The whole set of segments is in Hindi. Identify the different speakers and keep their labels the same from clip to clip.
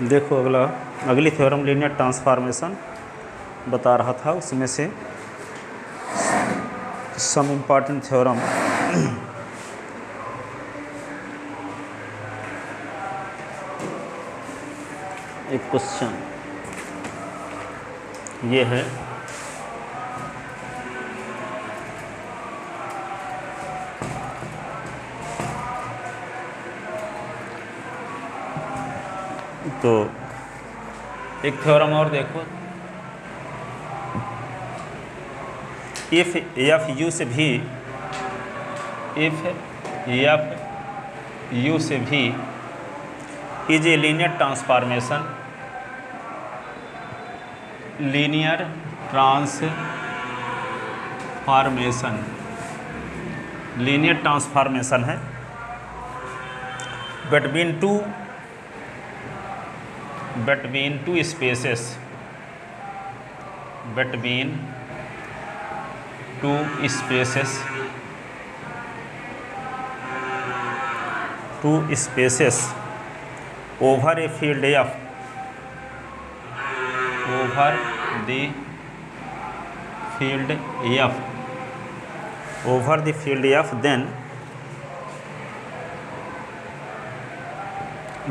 Speaker 1: देखो अगली थ्योरम लीनियर ट्रांसफॉर्मेशन बता रहा था, उसमें से सम इम्पॉर्टेंट थ्योरम। एक क्वेश्चन ये है, तो एक थ्योरम और देखो, इफ एफ यू से भी इज ए लीनियर ट्रांसफॉर्मेशन है between two spaces over a field F,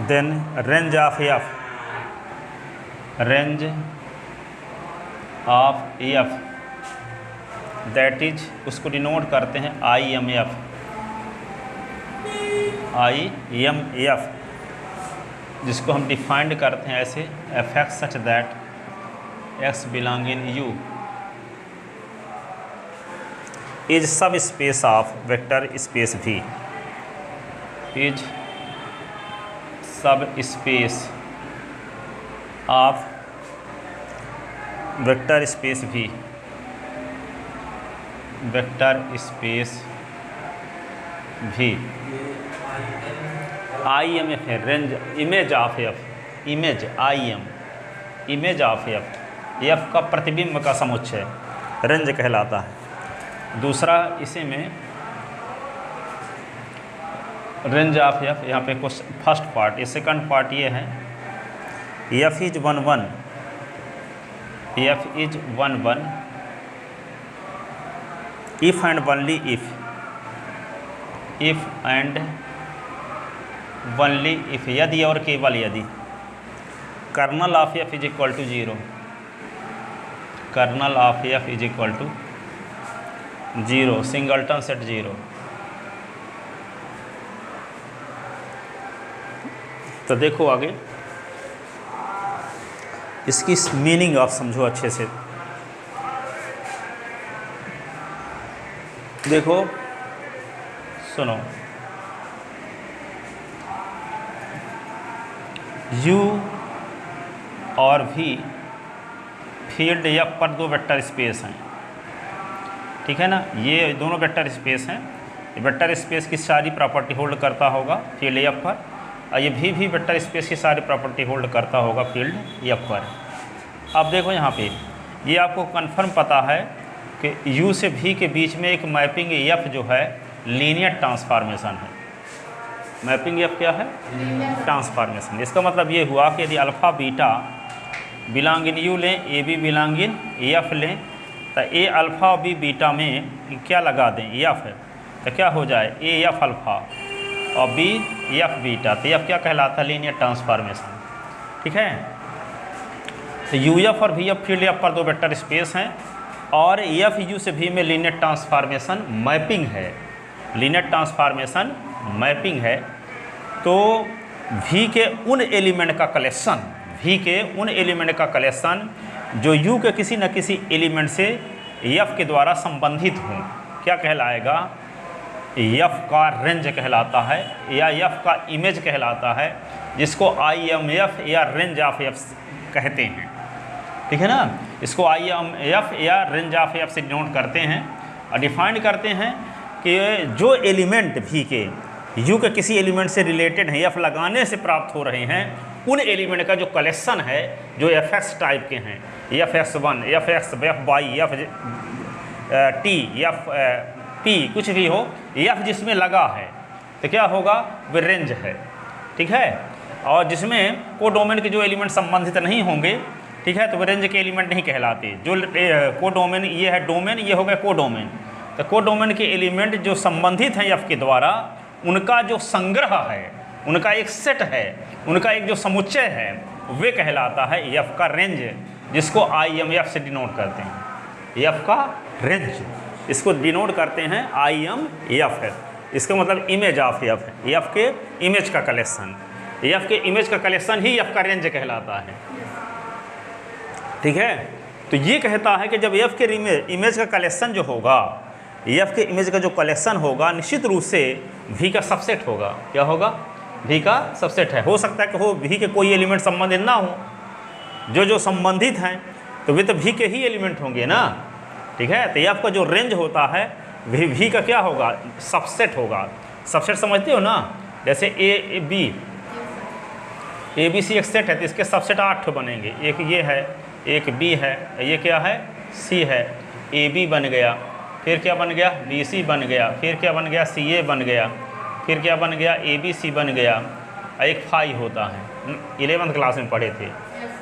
Speaker 1: then range of F that is, उसको डिनोट करते हैं IMF, जिसको हम डिफाइंड करते हैं ऐसे, fx such that x belong in U is subspace of vector space V, is subspace of vector space V, IMF है range, image of F, F का प्रतिबिंब का समुच्चय रेंज कहलाता है। दूसरा इसी में रेंज ऑफ एफ, यहाँ पे फर्स्ट पार्ट, ये सेकंड पार्ट ये है, F is 1 1 if and only if यदि और केवल यदि kernel of F is equal to 0, singleton set 0। तो देखो आगे इसकी मीनिंग आप समझो अच्छे से। देखो सुनो, U और V फील्ड एफ पर दो वेक्टर स्पेस हैं, ठीक है ना। ये दोनों वेक्टर स्पेस हैं, वेक्टर स्पेस की सारी प्रॉपर्टी होल्ड करता होगा फील्ड एफ पर, और ये भी वेक्टर स्पेस की सारी प्रॉपर्टी होल्ड करता होगा फील्ड एफ पर। अब देखो यहाँ पे ये आपको कंफर्म पता है कि U से V के बीच में एक मैपिंग एफ जो है लीनियर ट्रांसफॉर्मेशन है। मैपिंग एफ क्या है? ट्रांसफॉर्मेशन। इसका मतलब ये हुआ कि यदि alpha beta belong in U लें, A B belong in F लें, तो ए अल्फ़ा और बी बीटा में क्या लगा दें, एफ है, तो क्या हो जाए ए एफ अल्फ़ा और बी एफ बीटा, तो एफ क्या कहलाता है? लीनियर ट्रांसफॉर्मेशन, ठीक है। तो यू एफ और वी एफ फील्ड एफ पर दो वेक्टर स्पेस हैं, और एफ यू से भी में लीनियर ट्रांसफॉर्मेशन मैपिंग है, तो V के उन एलिमेंट का कलेक्शन जो U के किसी न किसी एलिमेंट से F के द्वारा संबंधित हों, क्या कहलाएगा? F का रेंज कहलाता है, या F का इमेज कहलाता है, जिसको IMF या रेंज ऑफ F कहते हैं, ठीक है ना। इसको IMF या रेंज ऑफ F से डिनोट करते हैं और डिफाइन करते हैं कि जो एलिमेंट V के U के किसी एलिमेंट से रिलेटेड हैं, F लगाने से प्राप्त हो रहे हैं, उन एलिमेंट का जो कलेक्शन है, जो fx टाइप के हैं, fx1, fx, fy, ft, fp, कुछ भी हो, f जिसमें लगा है, तो क्या होगा? वो रेंज है, ठीक है। और जिसमें कोडोमेन के जो एलिमेंट संबंधित नहीं होंगे, ठीक है, तो वो रेंज के एलिमेंट नहीं कहलाते। जो कोडोमेन, ये है डोमेन, ये हो गया कोडोमेन। तो कोडोमेन के एलिमेंट जो संबंधित हैं एफ के द्वारा, उनका जो संग्रह है, उनका एक सेट है, उनका एक जो समुच्चय है, वे कहलाता है एफ का रेंज, जिसको IMF से डिनोट करते हैं। एफ का रेंज, इसको डिनोट करते हैं IMF है। इसका मतलब इमेज ऑफ एफ है, एफ के इमेज का कलेक्शन। एफ के इमेज का कलेक्शन ही एफ का रेंज कहलाता है, ठीक है। तो ये कहता है कि जब एफ के इमेज का कलेक्शन जो होगा, एफ के इमेज का जो कलेक्शन होगा, निश्चित रूप से वी का सबसेट होगा। क्या होगा? वी का सबसेट है। हो सकता है कि हो वी के कोई एलिमेंट संबंधित ना हो, जो संबंधित हैं तो वे तो वी के ही एलिमेंट होंगे ना, ठीक है। तो एफ का जो रेंज होता है वी का क्या होगा? सबसेट होगा। सबसेट समझते हो ना? जैसे ए बी सी एक सेट है, तो इसके सबसेट 8 बनेंगे। एक ये है, एक बी है, ये क्या है? सी है। ए बी बन गया, फिर क्या बन गया? बी सी बन गया, फिर क्या बन गया? सी ए बन गया, फिर क्या बन गया? ए बी सी बन गया। एक फाई होता है, 11th क्लास में पढ़े थे।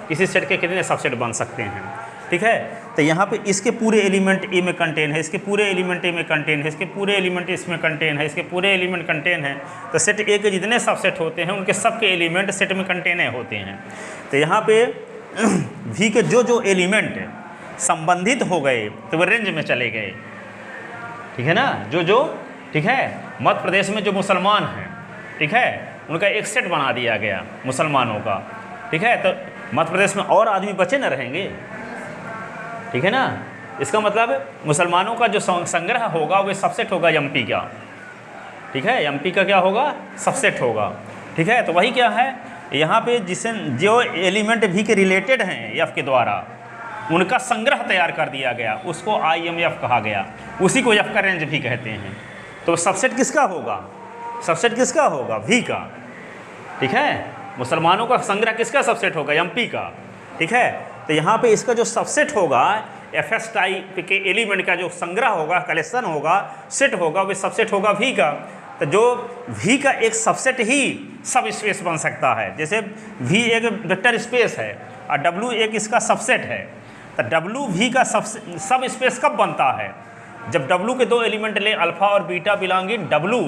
Speaker 1: किसी सेट के कितने सबसेट बन सकते हैं, ठीक है। तो यहाँ पे इसके पूरे एलिमेंट ए में कंटेन है, इसके पूरे एलिमेंट ए में कंटेन है, इसके पूरे एलिमेंट इसमें कंटेन है, इसके पूरे एलिमेंट कंटेन है। तो सेट ए के जितने सबसेट होते हैं, उनके सबके एलिमेंट सेट में कंटेन होते हैं। तो यहाँ पे वी के जो एलिमेंट संबंधित हो गए तो वो रेंज में चले गए, ठीक है ना। ठीक है, मध्य प्रदेश में जो मुसलमान हैं, ठीक है, उनका एक सेट बना दिया गया मुसलमानों का, ठीक है। तो मध्य प्रदेश में और आदमी बचे न रहेंगे, ठीक है ना। इसका मतलब मुसलमानों का जो संग्रह होगा वो सबसेट होगा एमपी का, ठीक है। एमपी का क्या होगा? सबसेट होगा, ठीक है। तो वही क्या है, यहाँ पे जिसे जो एलिमेंट भी के रिलेटेड हैं एफ के द्वारा, उनका संग्रह तैयार कर दिया गया, उसको IMF कहा गया। उसी को एफ का रेंज भी कहते हैं। तो सबसेट किसका होगा? सबसेट किसका होगा? वी का, ठीक है। मुसलमानों का संग्रह किसका सबसेट होगा? एमपी का, ठीक है। तो यहाँ पे इसका जो सबसेट होगा, FS टाइप के एलिमेंट का जो संग्रह होगा, कलेक्शन होगा, सेट होगा, वो सबसेट होगा वी का। तो जो वी का एक सबसेट ही सब स्पेस बन सकता है। जैसे वी एक वेक्टर स्पेस है और W एक इसका सबसेट है, तो W वी का सब स्पेस कब बनता है? जब W के दो एलिमेंट ले, अल्फा और बीटा बिलोंग इन W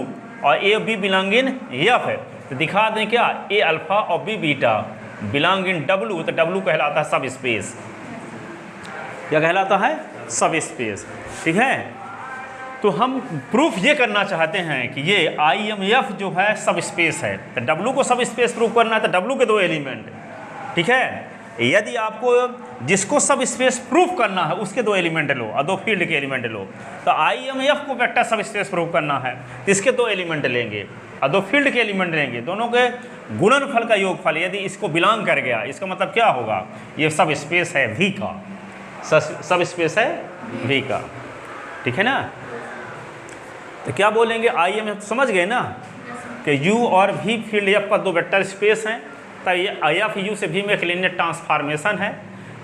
Speaker 1: और A और B बिलोंग इन एफ है। तो दिखा दें क्या? A अल्फा और B बीटा बिलोंग इन W, तो W कहलाता है सब स्पेस। क्या कहलाता है? सब स्पेस, ठीक है। तो हम प्रूफ ये करना चाहते हैं कि ये IMF जो है सब स्पेस है। तो W को सब स्पेस प्रूफ करना है तो W के दो एलिमेंट, ठीक है। यदि आपको जिसको सब स्पेस प्रूफ करना है उसके दो एलिमेंट लो और दो फील्ड के एलिमेंट लो, तो IMF को वेक्टर सब स्पेस प्रूफ करना है तो इसके दो एलिमेंट लेंगे और दो फील्ड के एलिमेंट लेंगे, दोनों के गुणनफल का योगफल यदि इसको बिलोंग कर गया, इसका मतलब क्या होगा? ये सब स्पेस है वी का, सब स्पेस है वी का, ठीक है ना। तो क्या बोलेंगे? IMF समझ गए ना कि U और V फील्ड एफ का दो वेक्टर स्पेस हैं। तब ये IF U से V में एक लीनियर ट्रांसफॉर्मेशन है।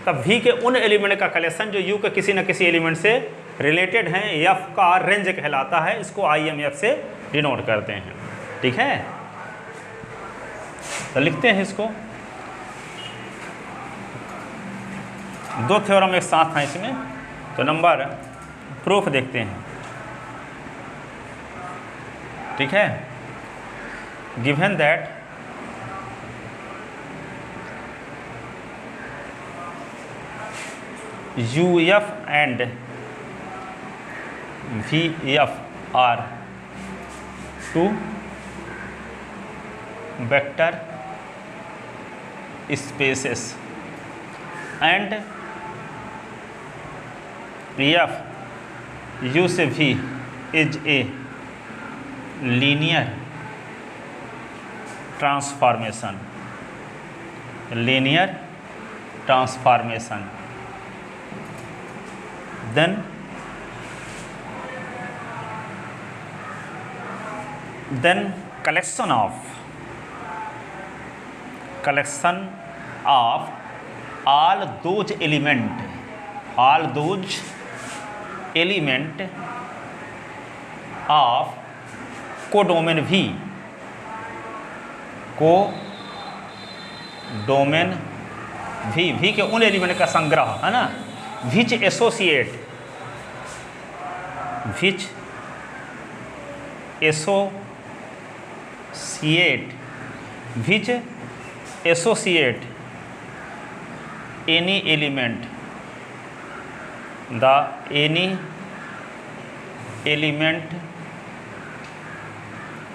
Speaker 1: तब V के उन एलिमेंट का कलेक्शन जो U के किसी न किसी एलिमेंट से रिलेटेड हैं, F का रेंज कहलाता है। इसको IMF से डिनोट करते हैं, ठीक है। तो लिखते हैं इसको। दो थ्योरम एक साथ हैं इसमें, तो नंबर प्रूफ देखते हैं, ठीक है। Given that UF and VF are two vector spaces and F U से V is a linear transformation, then collection of all those element of codomain V domain V के उन एलिमेंट का संग्रह, है ना, which associate any element, any element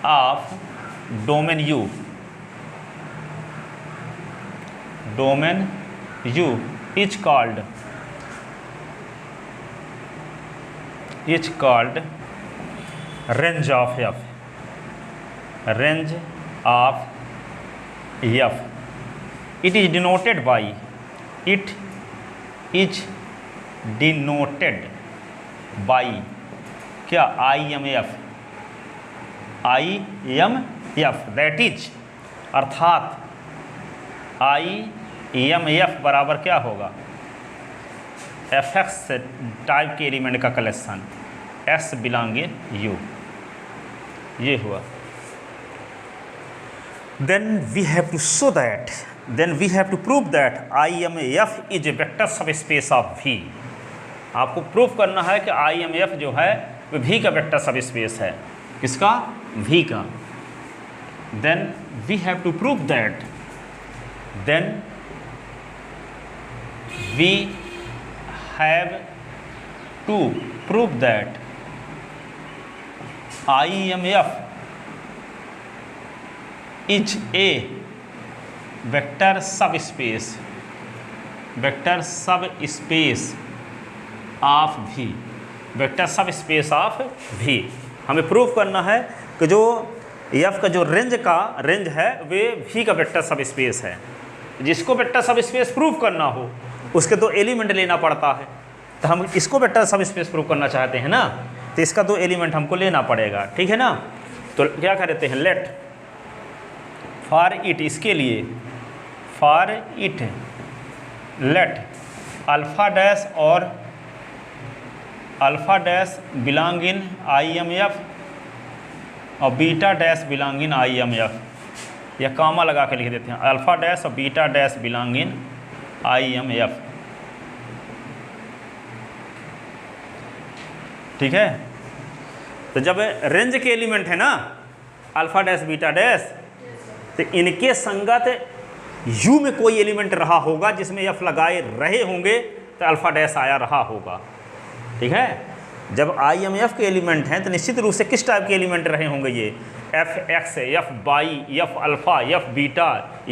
Speaker 1: of domain U is called range of F. It is denoted by क्या? IMF, that is, अर्थात IMF बराबर क्या होगा? FX टाइप के एलिमेंट का कलेक्शन, S बिलोंगिंग U, ये हुआ। Then we have to prove that IMF is a vector subspace of V. आपको प्रूफ करना है कि IMF जो है वो V का वेक्टर सबस्पेस है। किसका? V का। Then we have to prove that IMF is a vector subspace of V, vector subspace of V। हमें प्रूफ करना है कि जो F का जो रेंज है वे V का वेक्टर सबस्पेस है। जिसको वेक्टर सबस्पेस प्रूफ करना हो उसके दो एलिमेंट लेना पड़ता है, तो हम इसको वेक्टर सबस्पेस प्रूफ करना चाहते हैं ना, तो इसका दो एलिमेंट हमको लेना पड़ेगा, ठीक है ना। तो क्या करते हैं, लेट फॉर इट, इसके लिए for it let alpha dash और alpha dash belong in IMF और beta dash belong in IMF, या कामा लगा के लिख देते हैं, अल्फ़ा डैश और beta dash belong in IMF, ठीक है। तो जब रेंज के एलिमेंट है ना अल्फ़ा डैश बीटा डैश, तो इनके संगत U में कोई एलिमेंट रहा होगा जिसमें F लगाए रहे होंगे तो अल्फ़ा डैश आया रहा होगा, ठीक है। जब IMF के एलिमेंट हैं तो निश्चित रूप से किस टाइप के एलिमेंट रहे होंगे, ये FX, FY, F alpha, F beta,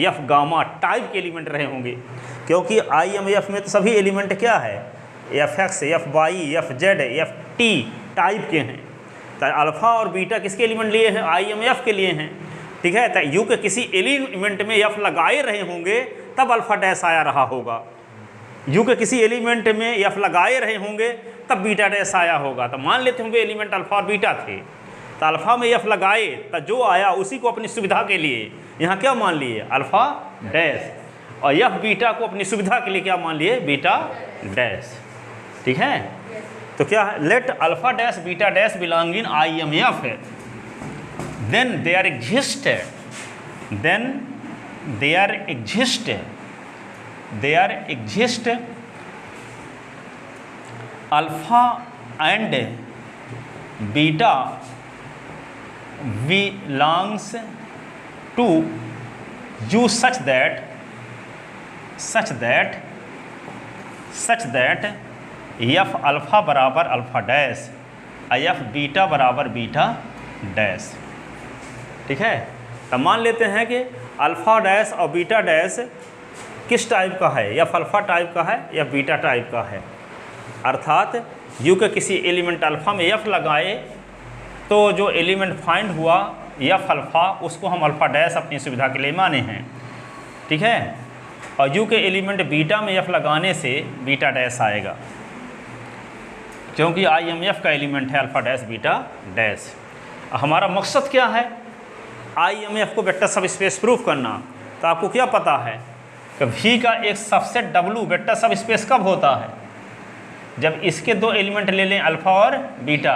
Speaker 1: F gamma type के एलिमेंट रहे होंगे, क्योंकि IMF में तो सभी एलिमेंट क्या है, FX, FY, FZ, FT type के हैं। तो अल्फ़ा और बीटा किसके एलिमेंट लिए हैं, IMF के लिए हैं, ठीक है। तो U के किसी एलिमेंट में F लगाए रहे होंगे तब अल्फ़ा डैश आया रहा होगा, U के किसी एलिमेंट में F लगाए रहे होंगे तब बीटा डैश आया होगा। तो मान लेते होंगे एलिमेंट अल्फ़ा और बीटा थे, तो अल्फ़ा में F लगाए तो जो आया उसी को अपनी सुविधा के लिए यहाँ क्या मान लिए, अल्फ़ा डैश, और F बीटा को अपनी सुविधा के लिए क्या मान लिए, बीटा डैश, ठीक है। तो क्या है, late alpha dash beta dash belong in IMF, then there exist alpha and beta belongs to U such that F alpha बराबर अल्फ़ा डैश, F बीटा बराबर बीटा डैश, ठीक है। तो मान लेते हैं कि अल्फ़ा डैश और बीटा डैश किस टाइप का है, या अल्फ़ा टाइप का है या बीटा टाइप का है, अर्थात U के किसी एलिमेंट अल्फ़ा में F लगाए तो जो एलिमेंट फाइंड हुआ F अल्फ़ा, उसको हम अल्फ़ा डैश अपनी सुविधा के लिए माने हैं, ठीक है। और U के एलिमेंट बीटा में F लगाने से बीटा डैश आएगा, क्योंकि IMF का एलिमेंट है अल्फ़ा डैश बीटा डैश। हमारा मकसद क्या है, IMF को वेक्टर सबस्पेस प्रूफ करना। तो आपको क्या पता है कि V का एक सबसेट W वेक्टर सबस्पेस कब होता है, जब इसके दो एलिमेंट ले लें अल्फ़ा और बीटा,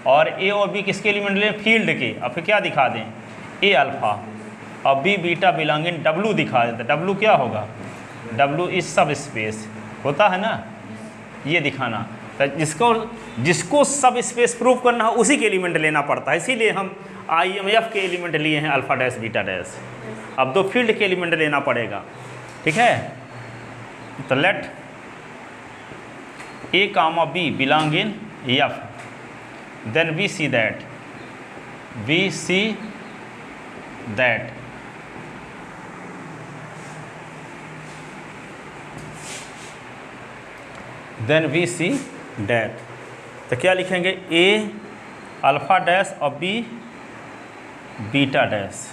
Speaker 1: और A और B किसके एलिमेंट लें, फील्ड के, और फिर क्या दिखा दें, A अल्फ़ा और बी बीटा बिलोंगिंग डब्लू दिखा देते। डब्लू क्या होगा? डब्लू इज सब स्पेस होता है ना, ये दिखाना। तो जिसको सब स्पेस प्रूव करना हो उसी के एलिमेंट लेना पड़ता है, इसीलिए हम IMF के एलिमेंट लिए हैं अल्फा डैश बीटा डैश। अब दो फील्ड के एलिमेंट लेना पड़ेगा, ठीक है। तो late A comma B belong in F, then we see that तो क्या लिखेंगे? A अल्फा डैश और B beta dash.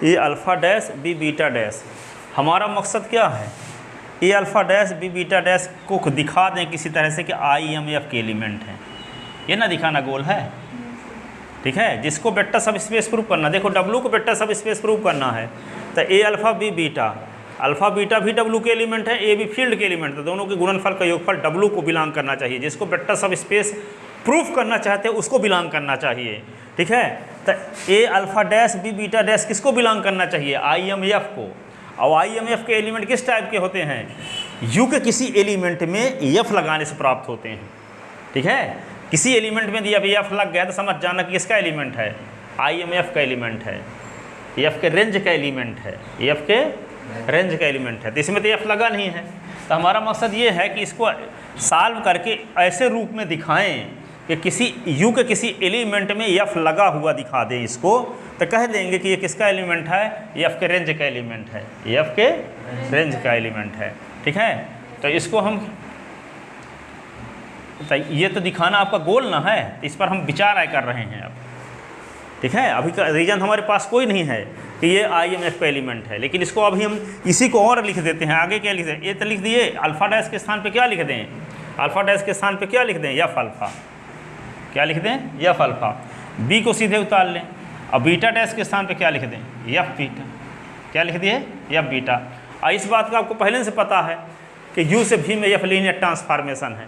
Speaker 1: A alpha dash B beta dash. हमारा मकसद क्या है? A alpha dash B beta dash को दिखा दें किसी तरह से कि IMF के एलिमेंट हैं, ये ना दिखाना गोल है, ठीक है। जिसको वेक्टर सब स्पेस प्रूव करना, देखो डब्लू को वेक्टर सब स्पेस प्रूव करना है, तो ए alpha b beta, alpha beta भी डब्लू के एलिमेंट है, ए भी फील्ड के एलिमेंट है, दोनों के गुणनफल का योगफल डब्लू को बिलोंग करना चाहिए। जिसको वेक्टर सब स्पेस प्रूफ करना चाहते हैं उसको बिलोंग करना चाहिए, ठीक है। तो ए alpha dash B beta dash किसको बिलोंग करना चाहिए? IMF को। और IMF के एलिमेंट किस टाइप के होते हैं? यू के किसी एलिमेंट में F लगाने से प्राप्त होते हैं, ठीक है। किसी एलिमेंट में दिया F लग गया तो समझ जाना कि किसका एलिमेंट है? IMF का एलिमेंट है, F के रेंज का एलिमेंट है, F के रेंज का एलिमेंट है। तो इसमें तो F लगा नहीं है। तो हमारा मकसद ये है कि इसको सॉल्व करके ऐसे रूप में दिखाएं कि किसी यू के किसी एलिमेंट में F लगा हुआ दिखा दें इसको, तो कह देंगे कि ये किसका एलिमेंट है? F के रेंज का एलिमेंट है, F के रेंज का एलिमेंट है, ठीक है। तो इसको हम, तो ये तो दिखाना आपका गोल ना है, इस पर हम विचार कर रहे हैं अब, ठीक है। अभी का रीजन हमारे पास कोई नहीं है कि ये IMF का एलिमेंट है, लेकिन इसको अभी हम इसी को और लिख देते हैं। आगे क्या लिख दें? ये तो लिख दिए, अल्फ़ा डैश के स्थान पे क्या लिख दें? अल्फ़ा डैश के स्थान पे क्या लिख दें? F alpha. क्या लिख दें? F alpha. B को सीधे उतार लें। अब बीटा डैश के स्थान पे क्या लिख दें? F beta. क्या लिख दिए? F beta. और इस बात का आपको पहले से पता है कि U से V में F लीनियर ट्रांसफॉर्मेशन है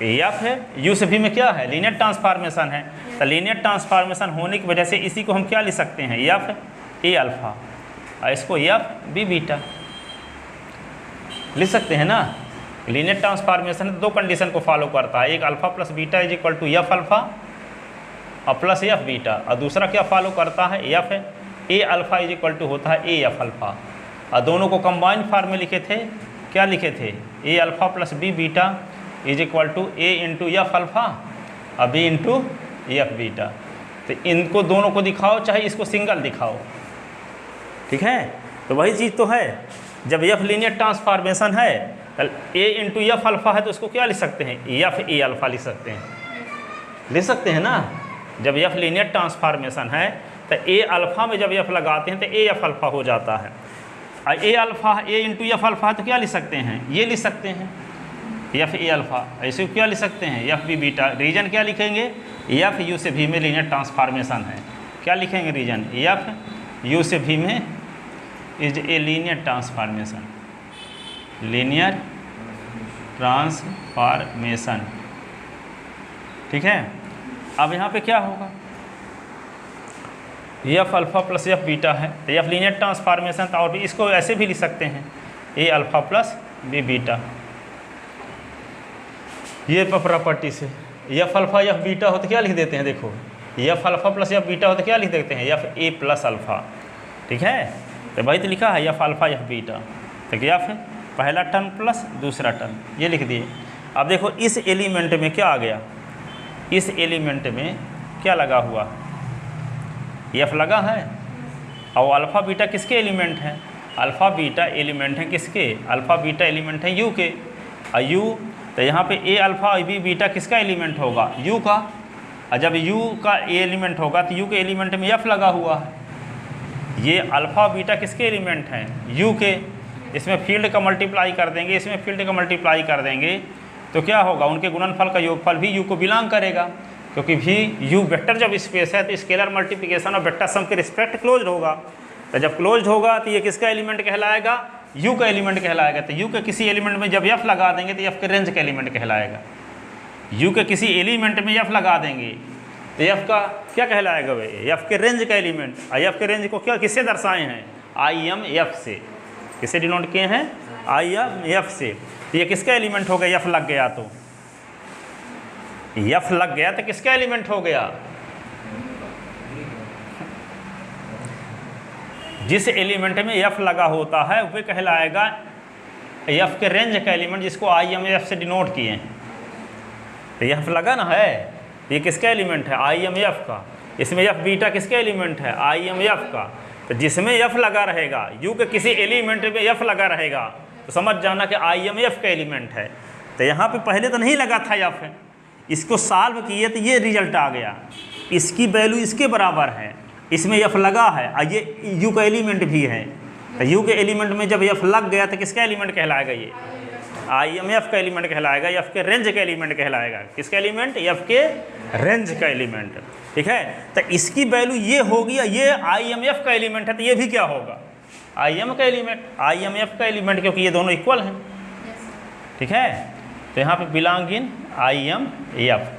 Speaker 1: F है, U से V में क्या है? लीनियर ट्रांसफॉर्मेशन है। तो लीनियर ट्रांसफॉर्मेशन होने की वजह से इसी को हम क्या लिख सकते हैं? F A अल्फ़ा, और इसको F B बीटा लिख सकते हैं ना। लीनियर ट्रांसफॉर्मेशन दो कंडीशन को फॉलो करता है, एक alpha plus beta is equal to F alpha और प्लस F बीटा, और दूसरा क्या फॉलो करता है? F A alpha is equal to होता है A F अल्फ़ा। और दोनों को कंबाइंड फॉर्म में लिखे थे, क्या लिखे थे? A alpha plus B beta is equal to A into F alpha और B इंटू F बीटा। तो इनको दोनों को दिखाओ, चाहे इसको सिंगल दिखाओ, ठीक है। तो वही चीज़ तो है, जब F लीनियर ट्रांसफॉर्मेशन है तो A इंटू F अल्फ़ा है, तो उसको क्या लिख सकते हैं? F A अल्फ़ा लिख सकते हैं ना। जब F लीनियर ट्रांसफॉर्मेशन है तो A अल्फ़ा में जब F लगाते हैं तो A F अल्फ़ा हो जाता है। और A alpha A into F alpha है तो क्या लिख सकते हैं? ये लिख सकते हैं F A अल्फ़ा। ऐसे क्या लिख सकते हैं? F B beta. रीजन क्या लिखेंगे? F U से V में लीनियर ट्रांसफॉर्मेशन है। क्या लिखेंगे रीजन? F U से V में is a linear transformation, linear transformation, ठीक है। अब यहाँ पे क्या होगा? F alpha plus F beta है, तो F लीनियर ट्रांसफॉर्मेशन था, और भी इसको ऐसे भी लिख सकते हैं A alpha plus B beta. ये प्रॉपर्टी से F अल्फ़ा F बीटा हो तो क्या लिख देते हैं? देखो F alpha plus F beta हो तो क्या लिख देते हैं? F A प्लस अल्फ़ा, ठीक है। तो भाई तो लिखा है F अल्फ़ा F बीटा, तो क्या है? पहला टर्म प्लस दूसरा टर्म, ये लिख दिए। अब देखो इस एलिमेंट में क्या आ गया? इस एलिमेंट में क्या लगा हुआ? F लगा है। और अल्फ़ा बीटा किसके एलिमेंट हैं? अल्फ़ा बीटा एलिमेंट है किसके? अल्फ़ा बीटा एलिमेंट है U के। और U तो यहाँ पे A अल्फ़ा और B बीटा किसका एलिमेंट होगा? U का। और जब U का A एलिमेंट होगा तो U के एलिमेंट में F लगा हुआ है। ये अल्फ़ा बीटा किसके एलिमेंट हैं? U के। इसमें फील्ड का मल्टीप्लाई कर देंगे, इसमें फील्ड का मल्टीप्लाई कर देंगे, तो क्या होगा? उनके गुणनफल का योगफल भी U को बिलोंग करेगा, क्योंकि भी U वेक्टर जब स्पेस है तो स्केलर मल्टीप्लिकेशन और वेक्टर सम के रिस्पेक्ट क्लोज्ड होगा। तो जब क्लोज्ड होगा तो ये किसका एलिमेंट कहलाएगा? U का एलिमेंट कहलाएगा। तो U के किसी एलिमेंट में जब F लगा देंगे तो F के रेंज का एलिमेंट कहलाएगा, यू के किसी एलिमेंट में एफ लगा देंगे तो एफ का क्या कहलाएगा भाई, एफ के रेंज का एलिमेंट। एफ के रेंज को क्या किससे दर्शाए हैं, आई एम एफ से, किससे डिनोट किए हैं, आई एम एफ से। तो ये किसका एलिमेंट हो गया, एफ लग गया तो, एफ लग गया तो किसका एलिमेंट हो गया, जिस एलिमेंट में एफ लगा होता है वह कहलाएगा एफ के रेंज का एलिमेंट, जिसको आई एम एफ से डिनोट किए हैं। तो एफ लगा ना है, ये किसका एलिमेंट है, आई एम एफ का। इसमें एफ बीटा किसका एलिमेंट है, आई एम एफ का। तो जिसमें एफ लगा रहेगा, यू के किसी एलिमेंट में एफ लगा रहेगा तो समझ जाना कि आई एम एफ का एलिमेंट है। तो यहाँ पे पहले तो नहीं लगा था एफ, इसको सॉल्व किए तो ये रिजल्ट आ गया, इसकी वैल्यू इसके बराबर है, इसमें एफ लगा है और ये यू का एलिमेंट भी है। तो यू के एलिमेंट में जब एफ लग गया तो किसका एलिमेंट कहलाएगा, ये आई एम एफ का एलिमेंट कहलाएगा, एफ के रेंज का एलिमेंट कहलाएगा। किसका एलिमेंट, एफ के रेंज का एलिमेंट। ठीक है, तो इसकी वैल्यू ये होगी, ये आई एम एफ का एलिमेंट है तो ये भी क्या होगा, आई एम का एलिमेंट, आई एम एफ का एलिमेंट, क्योंकि ये दोनों इक्वल हैं। ठीक है, तो यहाँ पे belong in I M F.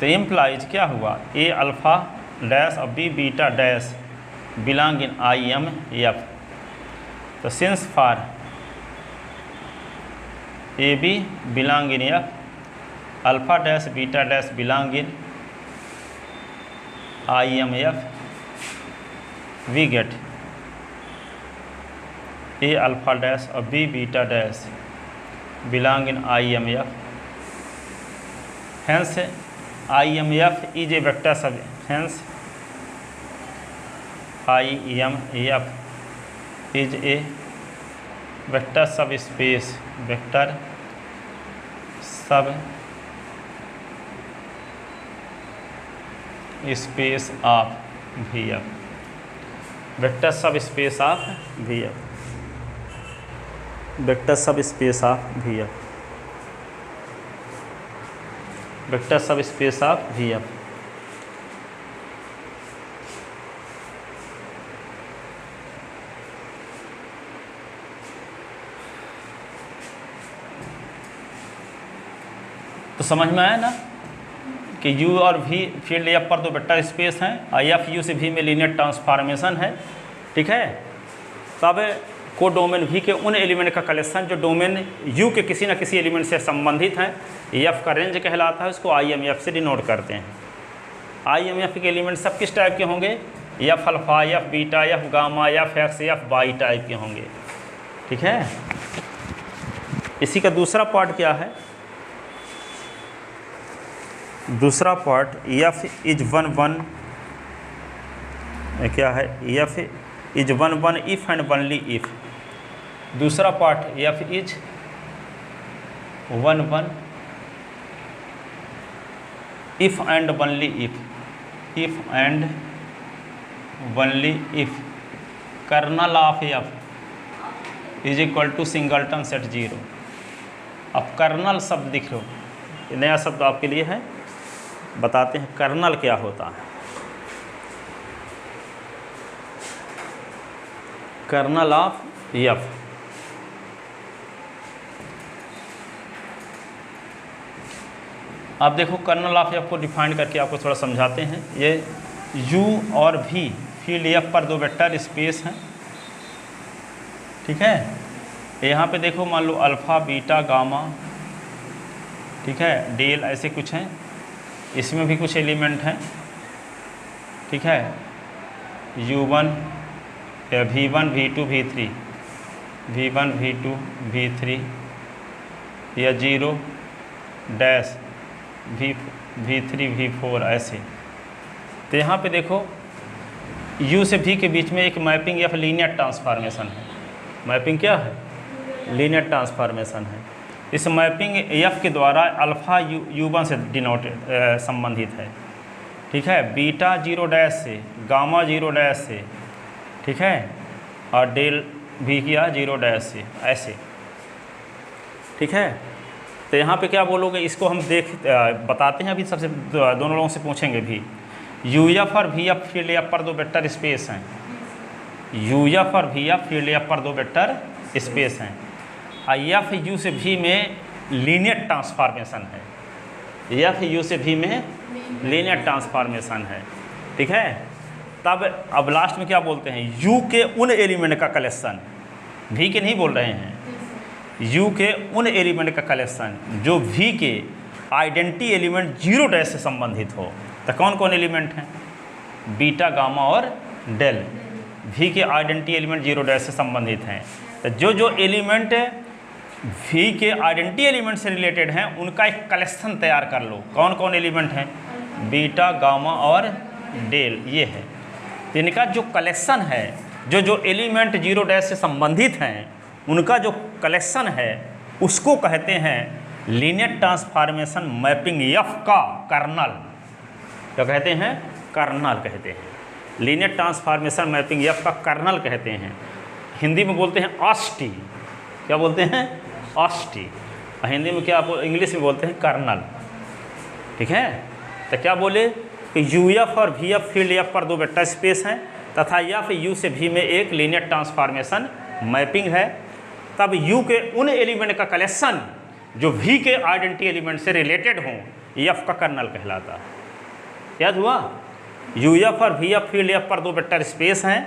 Speaker 1: तो इम्प्लाइज क्या हुआ, ए अल्फ़ा डैश और B beta dash belong in I M F. तो since for a B belong in F, alpha dash beta dash belong in I M F, we get a alpha dash और B beta dash belong in I M F. Hence I M F is a vector sub, hence I M F is a vector subspace, vector subspace of V F, vector subspace of V F, vector subspace of V F, vector subspace of V F. तो समझ में आया ना कि u और v फील्ड एफ पर दो वेक्टर स्पेस हैं और एफ यू से v में लीनियर ट्रांसफॉर्मेशन है। ठीक है, तब को डोमेन v के उन एलिमेंट का कलेक्शन जो डोमेन u के किसी न किसी एलिमेंट से संबंधित हैं, एफ का रेंज कहलाता है, उसको आई एम एफ से डिनोट करते हैं। आई एम एफ के एलिमेंट सब किस टाइप के होंगे, F alpha, F beta, F gamma, F X, F Y type के होंगे। ठीक है, इसी का दूसरा पार्ट क्या है, दूसरा part F is one one, क्या है, F is one one if and only if. दूसरा part F is one one if and only if, if and only if kernel of F is equal to singleton set zero. अब कर्नल शब्द दिख लो, नया शब्द आपके लिए है, बताते हैं कर्नल क्या होता है। कर्नल ऑफ एफ, आप देखो कर्नल ऑफ एफ को डिफाइन करके आपको थोड़ा समझाते हैं। ये u और v फील्ड एफ पर दो वेक्टर स्पेस हैं। ठीक है, यहाँ पे देखो मान लो अल्फ़ा बीटा गामा, ठीक है, डेल ऐसे कुछ हैं, इसमें भी कुछ एलिमेंट हैं। ठीक है, u1 या v1 v2 v3, v1 v2 v3 या 0 डैश v3 v4 ऐसे। तो यहाँ पे देखो u से v के बीच में एक मैपिंग या फिर लीनियर ट्रांसफॉर्मेशन है। मैपिंग क्या है, लीनियर ट्रांसफॉर्मेशन है। इस मैपिंग एफ के द्वारा अल्फ़ा u1 से डिनोट संबंधित है। ठीक है, बीटा 0 डैश से, गामा 0 डैश से, ठीक है, और डेल भी किया 0 डैश से ऐसे। ठीक है, तो यहाँ पे क्या बोलोगे, इसको हम बताते हैं अभी। सबसे दोनों लोगों से पूछेंगे भी, यू एफ और वी एफ फील्ड एफ पर दो वेक्टर स्पेस हैं। यू एफ और वी एफ फील्ड एफ पर दो वेक्टर स्पेस हैं। एफ यू से भी में लीनियर ट्रांसफॉर्मेशन है, एफ यू से भी में लीनियर ट्रांसफॉर्मेशन है, ठीक है। तब अब लास्ट में क्या बोलते हैं, यू के उन एलिमेंट का कलेक्शन, भी के नहीं बोल रहे हैं, यू के उन एलिमेंट का कलेक्शन जो भी के आइडेंटिटी एलिमेंट 0 से संबंधित हो। तो कौन कौन एलिमेंट हैं, बीटा, गामा और डेल, भी के आइडेंटिटी एलिमेंट 0 से संबंधित हैं। तो जो एलिमेंट भी के आइडेंटिटी एलिमेंट से रिलेटेड हैं उनका एक कलेक्शन तैयार कर लो। कौन कौन एलिमेंट हैं, बीटा, गामा और डेल, ये है। तो इनका जो कलेक्शन है, जो एलिमेंट 0 से संबंधित हैं उनका जो कलेक्शन है उसको कहते हैं लीनियर ट्रांसफॉर्मेशन मैपिंग एफ का कर्नल। क्या कहते हैं, कर्नल कहते हैं, लीनियर ट्रांसफॉर्मेशन मैपिंग एफ का कर्नल कहते हैं। हिंदी में बोलते हैं ऑस्टी, क्या बोलते हैं, ऑस्टी। हिंदी में क्या, इंग्लिश में बोलते हैं कर्नल, ठीक है। तो क्या बोले कि यू एफ और वी एफ फील्ड एफ पर 2 वेक्टर स्पेस हैं तथा एफ यू से भी में एक लीनियर ट्रांसफॉर्मेशन मैपिंग है। तब यू के उन एलिमेंट का कलेक्शन जो वी के आइडेंटिटी एलिमेंट से रिलेटेड हों एफ का कर्नल कहलाता है। याद हुआ, यू एफ और वी एफ फील्ड एफ पर 2 वेक्टर स्पेस हैं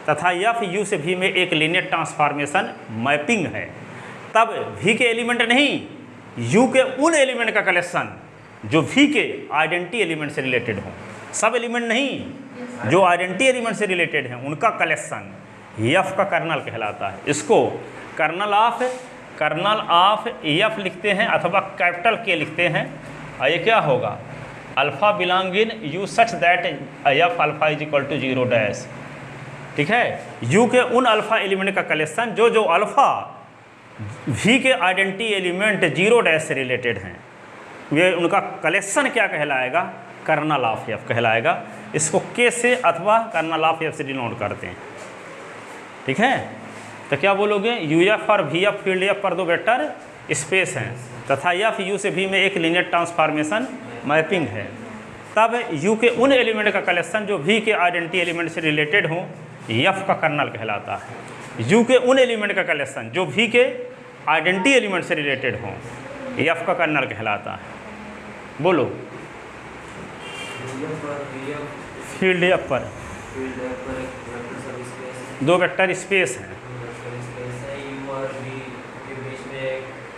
Speaker 1: तथा एफ यू से भी में एक लीनियर ट्रांसफॉर्मेशन मैपिंग है। तब वी के एलिमेंट नहीं, यू के उन एलिमेंट का कलेक्शन जो वी के आइडेंटिटी एलिमेंट से रिलेटेड हों, सब एलिमेंट नहीं, जो आइडेंटिटी एलिमेंट से रिलेटेड हैं उनका कलेक्शन एफ का कर्नल कहलाता है। इसको कर्नल ऑफ एफ लिखते हैं अथवा कैपिटल के लिखते हैं। और ये क्या होगा, alpha belong in U such that F alpha is equal to 0, ठीक है। यू के उन अल्फ़ा एलिमेंट का कलेक्शन जो अल्फ़ा वी के आइडेंटिटी एलिमेंट 0 से रिलेटेड हैं, वे उनका कलेक्शन क्या कहलाएगा, कर्नल ऑफ एफ कहलाएगा। इसको के से अथवा कर्नल ऑफ एफ से डिनोट करते हैं, ठीक है। तो क्या बोलोगे, यू एफ और वी एफ फील्ड एफ पर 2 वेक्टर स्पेस हैं तथा एफ यू से भी में एक लीनियर ट्रांसफॉर्मेशन मैपिंग है। तब यू के उन एलिमेंट का कलेक्शन जो वी के आइडेंटिटी एलिमेंट से रिलेटेड हों एफ का कर्नल कहलाता है। यू के उन एलिमेंट का कलेक्शन जो वी के आइडेंटिटी एलिमेंट से रिलेटेड हों एफ का कर्नल कहलाता है। बोलो, फील्ड एफ पर 2 वेक्टर स्पेस हैं,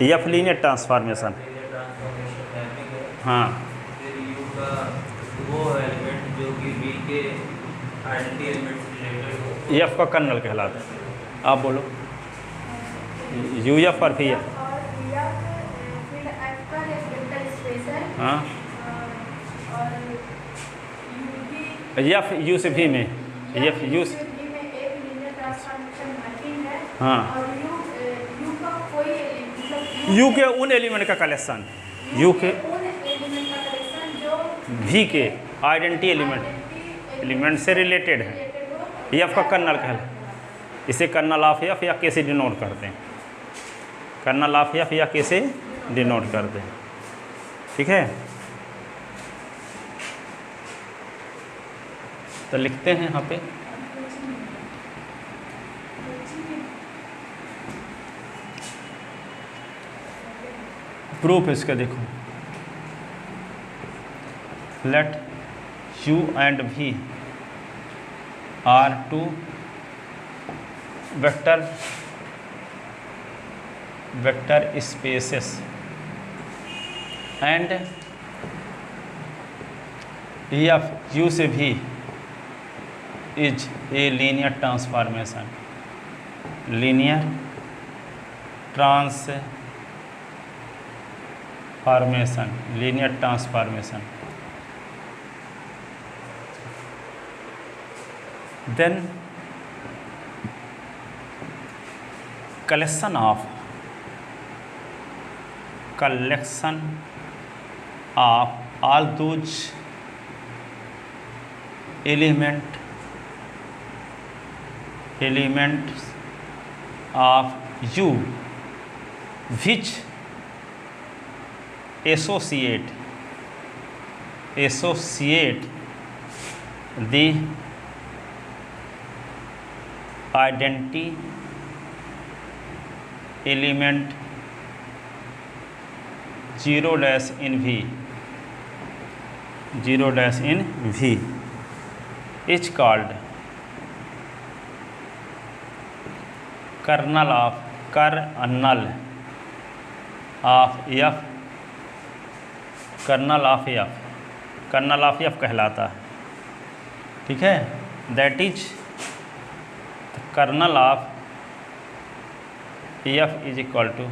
Speaker 1: एफ लीनियर ट्रांसफॉर्मेशन, हाँ, एफ का कर्नल कहलाता है। आप बोलो, यू एफ और वी एफ, हाँ, एफ यू से भी में, एफ यू से, हाँ, यू के उन एलिमेंट का कलेक्शन, यू के वी के आइडेंटिटी एलिमेंट से रिलेटेड है, एफ का कर्नल कहला। इसे कर्नल ऑफ एफ या कैसे डिनोट करते हैं, कर्नल ऑफ एफ या कैसे डिनोट करते हैं, ठीक है। तो लिखते हैं यहाँ पे, प्रूफ इसका देखो, let U and V are 2 vector spaces and F U से भी is a linear transformation, linear transformation, then collection of all those elements of U which associate the element 0 dash in V, 0 dash in V is called kernel of F, kernel of F कहलाता है। ठीक है, that is kernel of F is equal to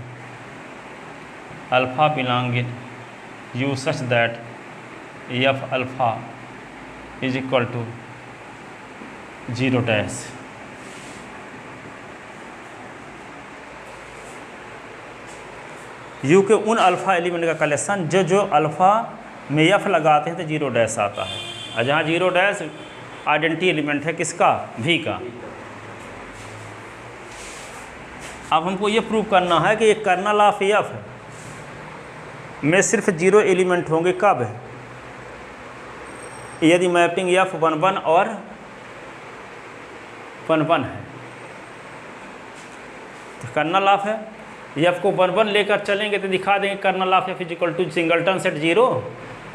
Speaker 1: alpha belong in U such that F alpha is equal to 0 dash. U के उन अल्फ़ा एलिमेंट का कलेक्शन जो अल्फ़ा में F लगाते हैं तो 0 डैश आता है, और जहाँ 0 डैश आइडेंटिटी एलिमेंट है किसका, V का। अब हमको ये प्रूव करना है कि ये कर्नल ऑफ F में सिर्फ 0 एलिमेंट होंगे कब, यदि मैपिंग F 1 1 और 1 1 है। तो कर्नल ऑफ है F को 1 1 लेकर चलेंगे तो दिखा देंगे kernel of F is equal to singleton set 0,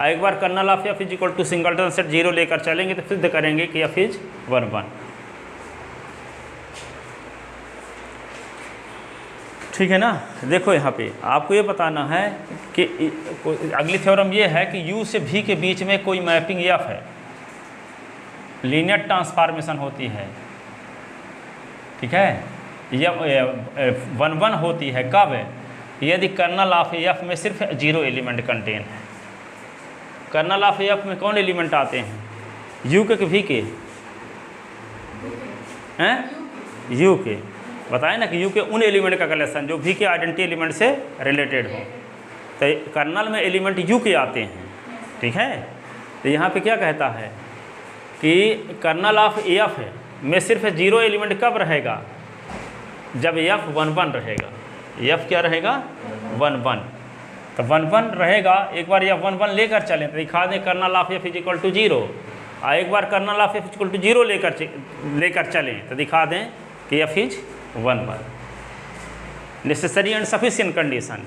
Speaker 1: और एक बार kernel of F is equal to singleton set 0 लेकर चलेंगे तो सिद्ध करेंगे कि F इज 1 1। ठीक है ना। देखो यहाँ पे आपको ये बताना है कि अगली थ्योरम ये है कि U से V के बीच में कोई मैपिंग F है, लीनियर ट्रांसफॉर्मेशन होती है। ठीक है, यह 1 1 होती है कब, यदि कर्नल ऑफ F में सिर्फ 0 एलिमेंट कंटेन है। कर्नल ऑफ F में कौन एलिमेंट आते हैं, U के V के हैं, U के। बताएं ना कि U के उन एलिमेंट का कलेक्शन जो V के आइडेंटिटी एलिमेंट से रिलेटेड हो, तो कर्नल में एलिमेंट U के आते हैं। ठीक है, तो यहाँ पे क्या कहता है कि कर्नल ऑफ F में सिर्फ 0 एलिमेंट कब रहेगा, जब F 1 1 रहेगा। F क्या रहेगा, 1 1। तो 1 1 रहेगा, एक बार F 1 1 लेकर चलें तो दिखा दें kernel of F is equal to 0, और एक बार kernel of F is equal to 0 लेकर चलें तो दिखा दें कि F is 1 1। Necessary and sufficient condition.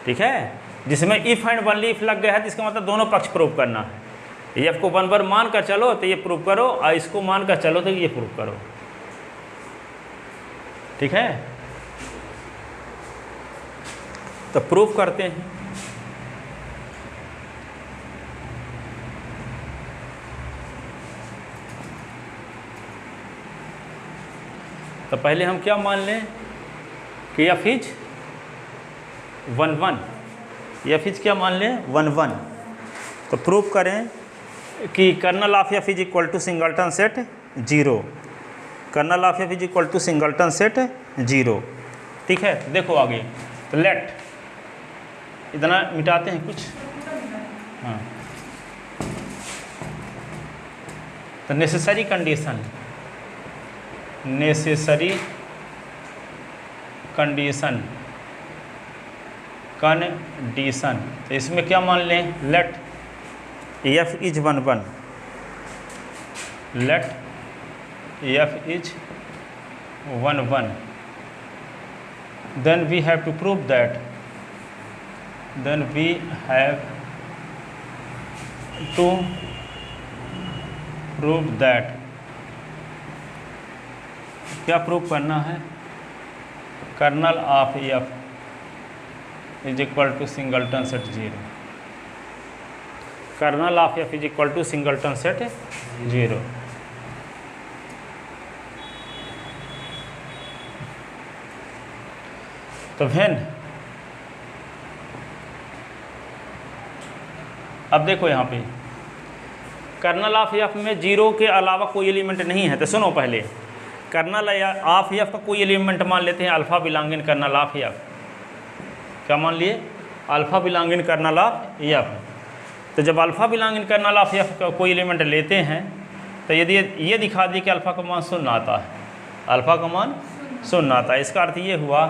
Speaker 1: ठीक है, जिसमें इफ़ एंड ओनली इफ लग गया है तो इसका मतलब दोनों पक्ष प्रूव करना है। F को 1 1 मान कर चलो तो ये प्रूव करो, और इसको मान कर चलो तो ये प्रूव करो। ठीक है, तो प्रूफ करते हैं। तो पहले हम क्या मान लें कि F इज 1 1, F इज क्या मान लें 1 1। तो प्रूफ करें कि kernel of F is equal to singleton set 0, kernel of F is equal to singleton set 0। ठीक है, देखो आगे। तो लेट इतना मिटाते हैं कुछ, हाँ। तो नेसेसरी कंडीशन, तो इसमें क्या मान लें, let F is 1 1, let F is 1 1, then we have to prove that, क्या प्रूव करना है, kernel of F is equal to singleton set 0, kernel of F is equal to singleton set 0। तो वेन, अब देखो यहाँ पे कर्नल ऑफ F में 0 के अलावा कोई एलिमेंट नहीं है। तो सुनो, पहले कर्नल ऑफ F का कोई एलिमेंट मान लेते हैं, alpha belong in kernel of F। क्या मान लिए, alpha belong in kernel of F। तो जब alpha belong in kernel of F का कोई एलिमेंट लेते हैं तो यदि ये दिखा दी कि अल्फ़ा का मान 0 आता है, अल्फ़ा का मान 0 आता है, इसका अर्थ ये हुआ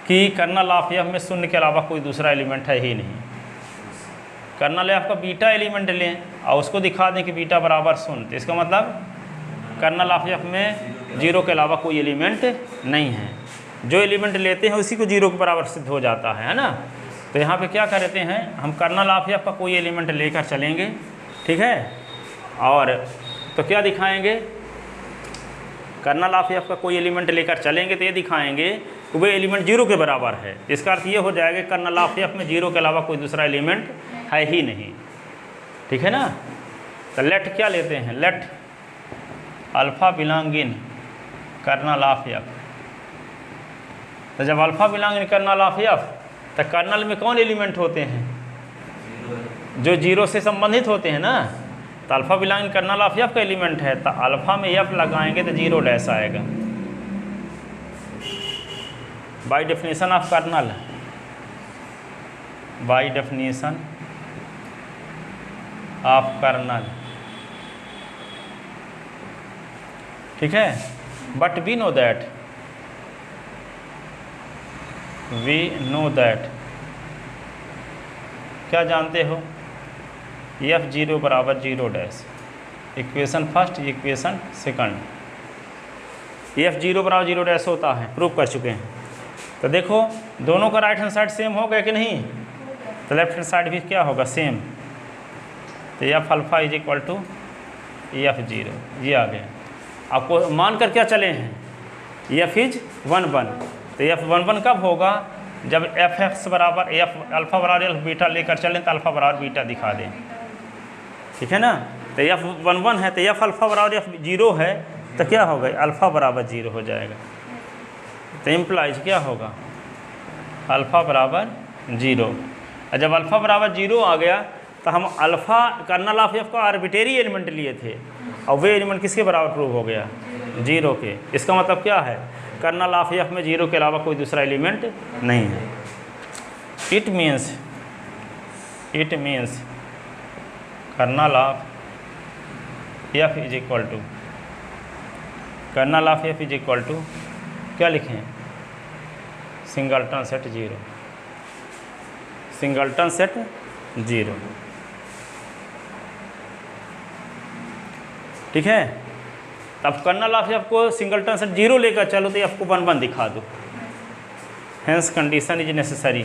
Speaker 1: कि कर्नल ऑफ F में 0 के अलावा कोई दूसरा एलिमेंट है ही नहीं। कर्नल F का बीटा एलिमेंट लें और उसको दिखा दें कि बीटा बराबर 0, तो इसका मतलब कर्नल ऑफ F में 0 के अलावा कोई एलिमेंट नहीं है। जो एलिमेंट लेते हैं उसी को जीरो के बराबर सिद्ध हो जाता है ना। तो यहाँ पे क्या करते हैं, हम कर्नल ऑफ एफ का कोई एलिमेंट लेकर चलेंगे, ठीक है, और तो क्या दिखाएंगे, कर्नल ऑफ एफ का कोई एलिमेंट लेकर चलेंगे तो ये दिखाएंगे कि वो एलिमेंट जीरो के बराबर है। इसका अर्थ ये हो जाएगा कर्नल ऑफ एफ में जीरो के अलावा कोई दूसरा एलिमेंट है ही नहीं, ठीक है ना। तो लेट क्या लेते हैं, let alpha belong in kernel of F. तो जब alpha belong in kernel of F तो कर्नल में कौन एलिमेंट होते हैं, जो जीरो से संबंधित होते हैं ना। तो alpha belong in kernel of F का एलिमेंट है, तो अल्फ़ा में एफ लगाएंगे तो जीरो डैश आएगा। By definition of kernel, by definition of kernel, ठीक है। But we know that, we know that, क्या जानते हो, एफ जीरो बराबर zero dash, equation first equation second. F zero बराबर जीरो डैश होता है, प्रूव कर चुके हैं। तो देखो दोनों का राइट हैंड साइड सेम हो गया कि नहीं, तो लेफ्ट हैंड साइड भी क्या होगा, सेम। तो F alpha is equal to F zero, ये आ गया। आपको मान कर क्या चले हैं, एफ इज 1 1। तो एफ 1 1 कब होगा, जब एफ एक्स बराबर एफ अल्फ़ा बराबर एफ बीटा लेकर चलें तो अल्फ़ा बराबर बीटा दिखा दें, ठीक है ना। तो एफ 1 1 है तो एफ अल्फ़ा बराबर एफ जीरो है तो क्या होगा, अल्फ़ा बराबर जीरो हो जाएगा। तो इम्प्लाइज क्या होगा, अल्फ़ा बराबर जीरो। और जब अल्फ़ा बराबर जीरो आ गया तो हम अल्फ़ा कर्नल ऑफ एफ का आर्बिटेरी एलिमेंट लिए थे और वे एलिमेंट किसके बराबर प्रूव हो गया, जीरो के। इसका मतलब क्या है, कर्नल ऑफ एफ में जीरो के अलावा कोई दूसरा एलिमेंट नहीं है। It means kernel of F is equal to, kernel of F is equal to क्या लिखें, singleton set zero, singleton set zero, ठीक है। तब कर्नल ऑफ एफ को सिंगलटन सेट जीरो लेकर चलो तो एफ को 1 1 दिखा दो, हेंस कंडीशन इज नेसेसरी।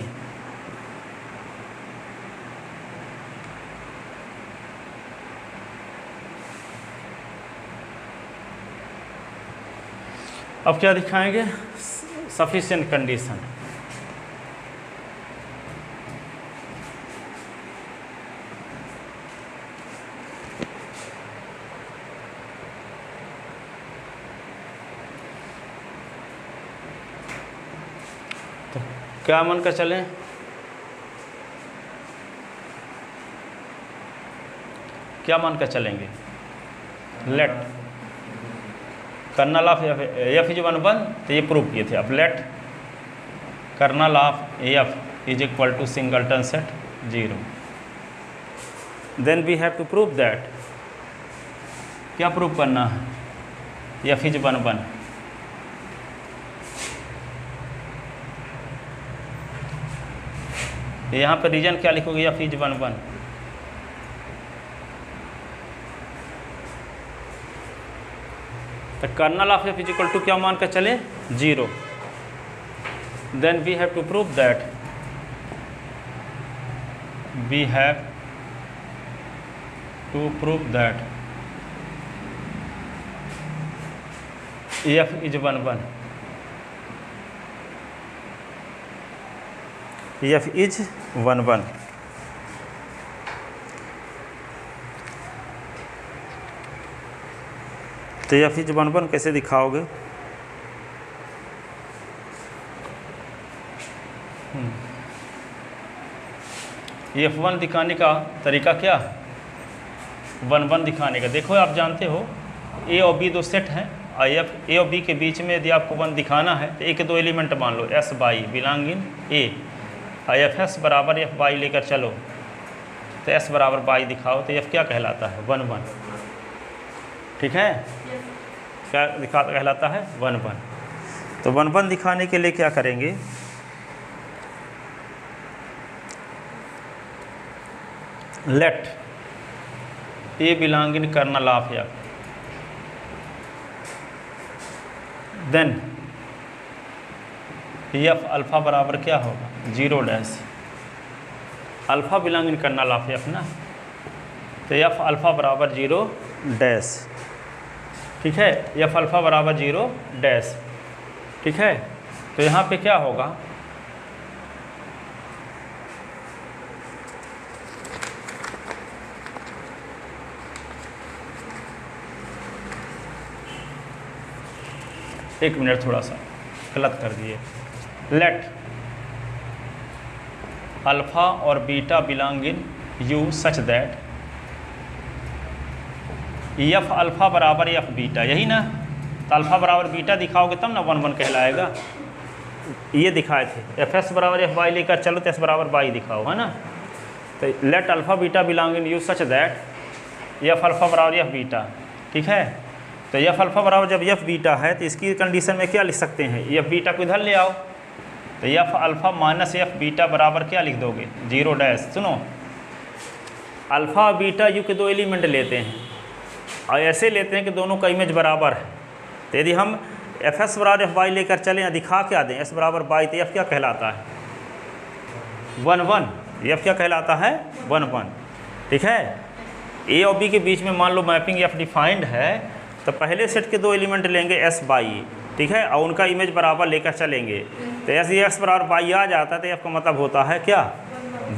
Speaker 1: अब क्या दिखाएंगे, सफिशिएंट कंडीशन। तो क्या मान कर चलें, क्या मान कर चलेंगे, let kernel of F is 1 1, तो ये प्रूव किए थे। अब let kernel of F is equal to singleton set zero, then we have to prove that, क्या प्रूव करना है, एफ इज 1 1। यहाँ पर रीजन क्या लिखोगे, एफ इज 1 1। तो kernel of F is equal to क्या मान कर चले, zero. Then we have to prove that, we have to prove that F is 1 1, F is 1 1। तो एफ इज 1 1 कैसे दिखाओगे, एफ 1 दिखाने का तरीका क्या, 1 1 दिखाने का। देखो आप जानते हो ए और बी दो सेट हैं, और एफ ए और बी के बीच में यदि आपको 1 दिखाना है तो ए के दो एलिमेंट मान लो, एस बाई बिलोंग इन ए, और एफ एस बराबर एफ बाई लेकर चलो तो एस बराबर बाई दिखाओ तो एफ क्या कहलाता है, 1 1, ठीक है। क्या कहलाता है, 1 1। तो 1 1 दिखाने के लिए क्या करेंगे, let a belong in kernel of F, then F alpha बराबर क्या होगा 0 dash, alpha belonging kernel of F ना, तो एफ अल्फ़ा बराबर 0 डैश, ठीक है, एफ अल्फ़ा बराबर 0 डैश, ठीक है। तो यहाँ पे क्या होगा, एक मिनट, थोड़ा सा गलत कर दिए, लेट अल्फ़ा और beta belong in U such that F alpha बराबर एफ बीटा, यही ना, तो अल्फ़ा बराबर बीटा दिखाओगे तब ना 1 1 कहलाएगा। ये दिखाए थे एफ एस बराबर एफ वाई लेकर चलो तो एस बराबर वाई दिखाओ, है ना। तो late alpha beta belong in U such that F alpha बराबर एफ बीटा, ठीक है। तो एफ अल्फ़ा बराबर जब एफ बीटा है तो इसकी कंडीशन में क्या लिख सकते हैं, एफ बीटा को इधर ले आओ, तो F alpha minus F beta बराबर क्या लिख दोगे 0 डैश। सुनो, अल्फ़ा और बीटा यू के 2 एलिमेंट लेते हैं और ऐसे लेते हैं कि दोनों का इमेज बराबर है। तो यदि हम एफ एस बराबर एफ वाई लेकर चलें या दिखा क्या दें एस बराबर वाई, तो एफ क्या कहलाता है 1 1, एफ क्या कहलाता है 1 1, ठीक है। ए और बी के बीच में मान लो मैपिंग एफ डिफाइंड है, तो पहले सेट के 2 एलिमेंट लेंगे एस बाई, ठीक है, और उनका इमेज बराबर लेकर चलेंगे, तो एस एक्स बराबर बाई आ जाता है, तो एफ का मतलब होता है क्या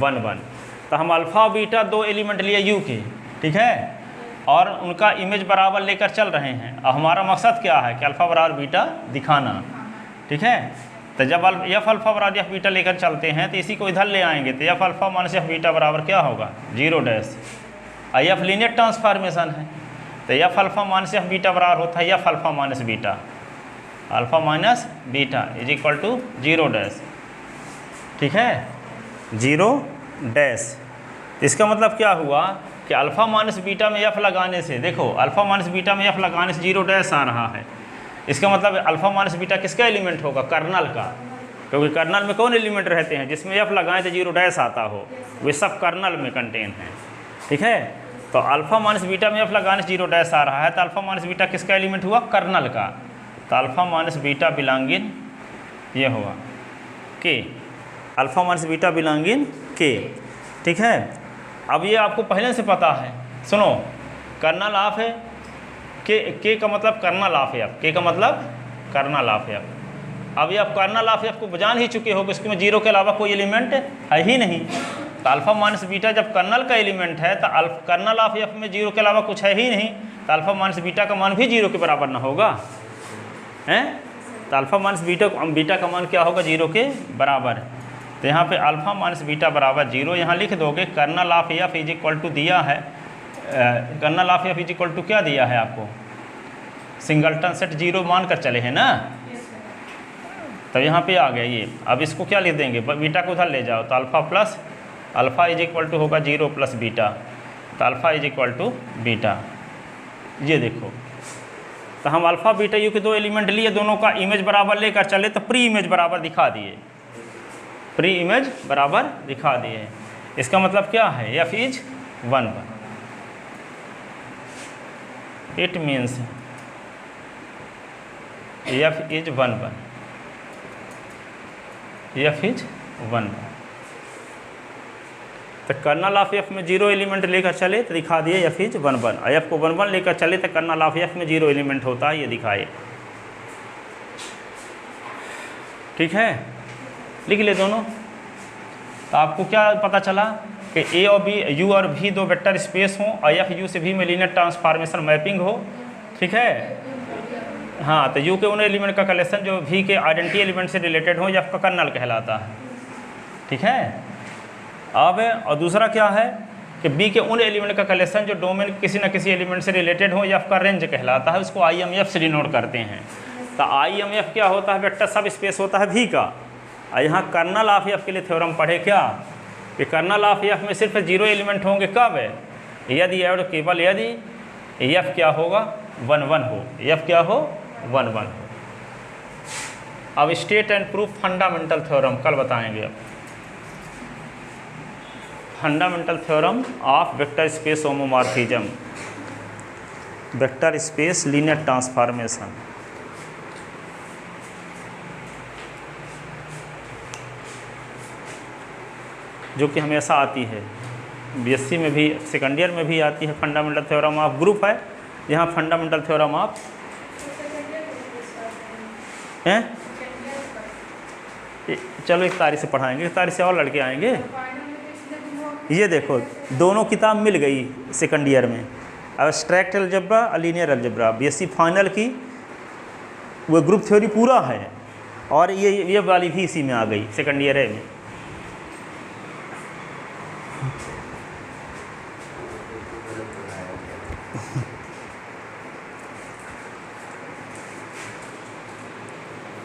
Speaker 1: 1 1। तो हम अल्फ़ा और बीटा 2 एलिमेंट लिए यू के, ठीक है, और उनका इमेज बराबर लेकर चल रहे हैं, और हमारा मकसद क्या है कि अल्फ़ा बराबर बीटा दिखाना, ठीक है। तो जब एफ अल्फ़ा बराबर एफ बीटा लेकर चलते हैं तो इसी को इधर ले आएंगे, तो F alpha minus F beta बराबर क्या होगा 0 डैश, और एफ लीनियर ट्रांसफॉर्मेशन है, तो F alpha minus F beta बराबर होता है F alpha minus beta, alpha minus beta is equal to 0 dash, ठीक है, 0 डैश। इसका मतलब क्या हुआ कि अल्फ़ा माइनस बीटा में एफ लगाने से, देखो अल्फ़ा माइनस बीटा में एफ लगाने से 0 डैश आ रहा है। इसका मतलब अल्फ़ा माइनस बीटा किसका एलिमेंट होगा, कर्नल का, क्योंकि कर्नल में कौन एलिमेंट रहते हैं जिसमें एफ लगाएं तो 0 डैश आता हो, वे सब कर्नल में कंटेन हैं, ठीक है। तो अल्फ़ा माइनस बीटा में एफ लगाने से 0 डैश आ रहा है, तो अल्फ़ा माइनस बीटा किसका एलिमेंट हुआ कर्नल का, तो अल्फ़ा माइनस बीटा बिलोंग इन ये हुआ के, अल्फ़ा माइनस बीटा बिलोंग इन के, ठीक है। अब ये आपको पहले से पता है, सुनो, कर्नल ऑफ है के का मतलब कर्नल ऑफ है, के का मतलब कर्नल ऑफ है। अब ये आप कर्नल ऑफ एफ को जान ही चुके हो कि इसमें 0 के अलावा कोई एलिमेंट है ही नहीं, तो अल्फ़ा माइनस बीटा जब कर्नल का एलिमेंट है तो कर्नल ऑफ एफ में 0 के अलावा कुछ है ही नहीं, तो अल्फ़ा माइनस बीटा का मान भी 0 के बराबर ना होगा, हैं। तो अल्फ़ा माइनस बीटा का मान क्या होगा 0 के बराबर। तो यहाँ पे अल्फ़ा माइनस बीटा बराबर 0 यहाँ लिख दोगे। Kernel of F is equal to दिया है, kernel of F is equal to क्या दिया है आपको, सिंगलटन सेट 0 मान कर चले हैं ना, तो यहाँ पे आ गया ये। अब इसको क्या लिख देंगे, बीटा को उधर ले जाओ, तो alpha plus alpha is equal to होगा 0 प्लस बीटा, तो alpha is equal to beta. ये देखो, तो हम अल्फ़ा बीटा यू के 2 एलिमेंट लिए, दोनों का इमेज बराबर लेकर चले, तो प्री इमेज बराबर दिखा दिए, प्री इमेज बराबर दिखा दिए। इसका मतलब क्या है, F is 1 1, it means F is 1 1, F is 1 1। तो कर्नल ऑफ एफ में 0 एलिमेंट लेकर चले तो दिखा दिए एफ इज 1 1, और एफ को 1 1 लेकर चले तो कर्नल ऑफ एफ में 0 एलिमेंट होता है, ये दिखाए, ठीक है। लिख ले दोनों। तो आपको क्या पता चला कि ए और बी, यू और भी 2 वेक्टर स्पेस हों और एफ यू से भी में लीनियर ट्रांसफॉर्मेशन मैपिंग हो, ठीक है। हाँ, तो यू के उन एलिमेंट का कलेक्शन जो भी के आइडेंटिटी एलिमेंट से रिलेटेड हो, एफ का कर्नल कहलाता है, ठीक है। अब और दूसरा क्या है कि बी के उन एलिमेंट का कलेक्शन जो डोमेन किसी न किसी एलिमेंट से रिलेटेड हो, एफ का रेंज कहलाता है, उसको IMF से डिनोट करते हैं। तो IMF क्या होता है, वेक्टर सब स्पेस होता है भी का। और यहाँ कर्नल ऑफ एफ के लिए थ्योरम पढ़े क्या कि कर्नल ऑफ एफ में सिर्फ 0 एलिमेंट होंगे कब, यदि और केवल यदि एफ क्या होगा 1 1 हो, एफ क्या हो 1 1 हो। अब state and proof fundamental theorem कल बताएंगे। अब fundamental theorem of vector space homomorphism, vector space linear transformation. जो कि हमेशा आती है, बीएससी में भी, सेकंड ईयर में भी आती है। फंडामेंटल थ्योरम ऑफ ग्रुप है, यहाँ फंडामेंटल थ्योरम ऑफ हैं। चलो एक तारीख से पढ़ाएंगे, एक तारीख से और लड़के आएंगे। ये देखो दोनों किताब मिल गई सेकंड ईयर में, एब्स्ट्रैक्ट अलजेब्रा और लीनियर अलजेब्रा। बीएससी फाइनल की वो ग्रुप थ्योरी पूरा है, और ये वाली भी इसी में आ गई सेकंड ईयर है में।